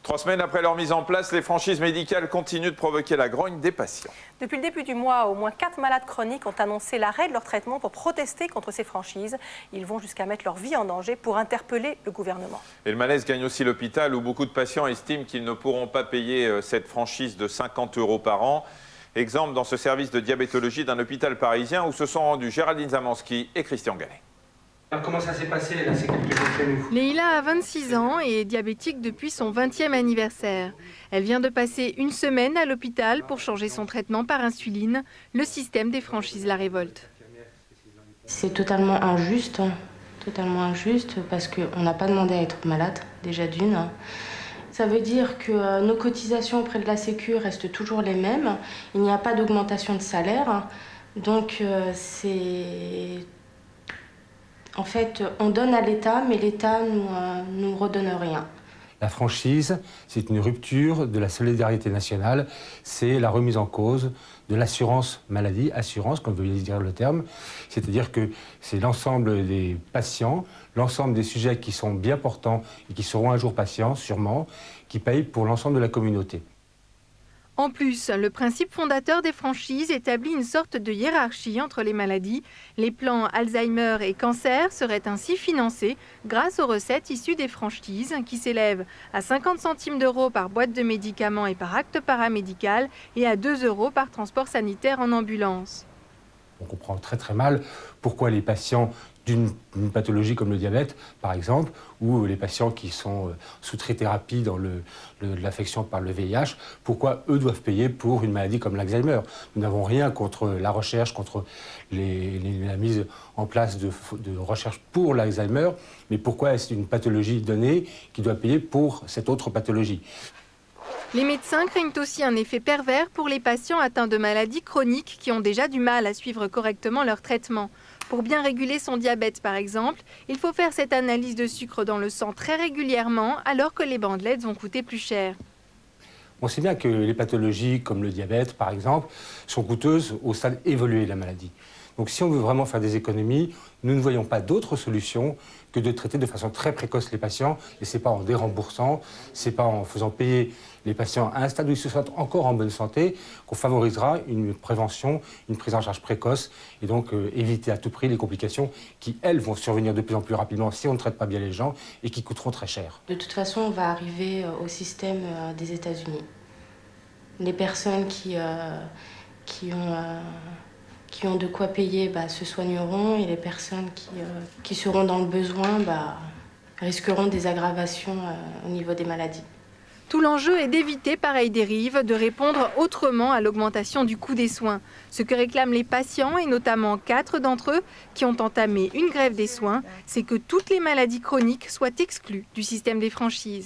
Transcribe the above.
3 semaines après leur mise en place, les franchises médicales continuent de provoquer la grogne des patients. Depuis le début du mois, au moins 4 malades chroniques ont annoncé l'arrêt de leur traitement pour protester contre ces franchises. Ils vont jusqu'à mettre leur vie en danger pour interpeller le gouvernement. Et le malaise gagne aussi l'hôpital où beaucoup de patients estiment qu'ils ne pourront pas payer cette franchise de 50 € par an. Exemple dans ce service de diabétologie d'un hôpital parisien où se sont rendus Géraldine Zamanski et Christian Gallet. Alors comment ça s'est passé là, ces quelques jours chez nous? Leïla a 26 ans et est diabétique depuis son 20e anniversaire. Elle vient de passer une semaine à l'hôpital pour changer son traitement par insuline. Le système des franchises la révolte. C'est totalement injuste parce qu'on n'a pas demandé à être malade, déjà d'une. Ça veut dire que nos cotisations auprès de la Sécu restent toujours les mêmes. Il n'y a pas d'augmentation de salaire. Donc en fait, on donne à l'État, mais l'État nous redonne rien. La franchise, c'est une rupture de la solidarité nationale, c'est la remise en cause de l'assurance maladie, assurance, comme veut dire le terme, c'est-à-dire que c'est l'ensemble des patients, l'ensemble des sujets qui sont bien portants et qui seront un jour patients, sûrement, qui payent pour l'ensemble de la communauté. En plus, le principe fondateur des franchises établit une sorte de hiérarchie entre les maladies. Les plans Alzheimer et cancer seraient ainsi financés grâce aux recettes issues des franchises qui s'élèvent à 50 centimes d'euros par boîte de médicaments et par acte paramédical et à 2 € par transport sanitaire en ambulance. On comprend très mal pourquoi les patients d'une pathologie comme le diabète, par exemple, ou les patients qui sont sous trithérapie dans l'affection par le VIH, pourquoi eux doivent payer pour une maladie comme l'Alzheimer. Nous n'avons rien contre la recherche, contre la mise en place de recherche pour l'Alzheimer, mais pourquoi est-ce une pathologie donnée qui doit payer pour cette autre pathologie ? Les médecins craignent aussi un effet pervers pour les patients atteints de maladies chroniques qui ont déjà du mal à suivre correctement leur traitement. Pour bien réguler son diabète, par exemple, il faut faire cette analyse de sucre dans le sang très régulièrement, alors que les bandelettes vont coûter plus cher. On sait bien que les pathologies comme le diabète, par exemple, sont coûteuses au stade évolué de la maladie. Donc si on veut vraiment faire des économies, nous ne voyons pas d'autre solution que de traiter de façon très précoce les patients. Et ce n'est pas en déremboursant, ce n'est pas en faisant payer les patients à un stade où ils se sentent encore en bonne santé qu'on favorisera une prévention, une prise en charge précoce et donc éviter à tout prix les complications qui, elles, vont survenir de plus en plus rapidement si on ne traite pas bien les gens et qui coûteront très cher. De toute façon, on va arriver au système des États-Unis. Les personnes qui ont de quoi payer se soigneront et les personnes qui seront dans le besoin risqueront des aggravations au niveau des maladies. Tout l'enjeu est d'éviter pareille dérive, de répondre autrement à l'augmentation du coût des soins. Ce que réclament les patients, et notamment 4 d'entre eux qui ont entamé une grève des soins, c'est que toutes les maladies chroniques soient exclues du système des franchises.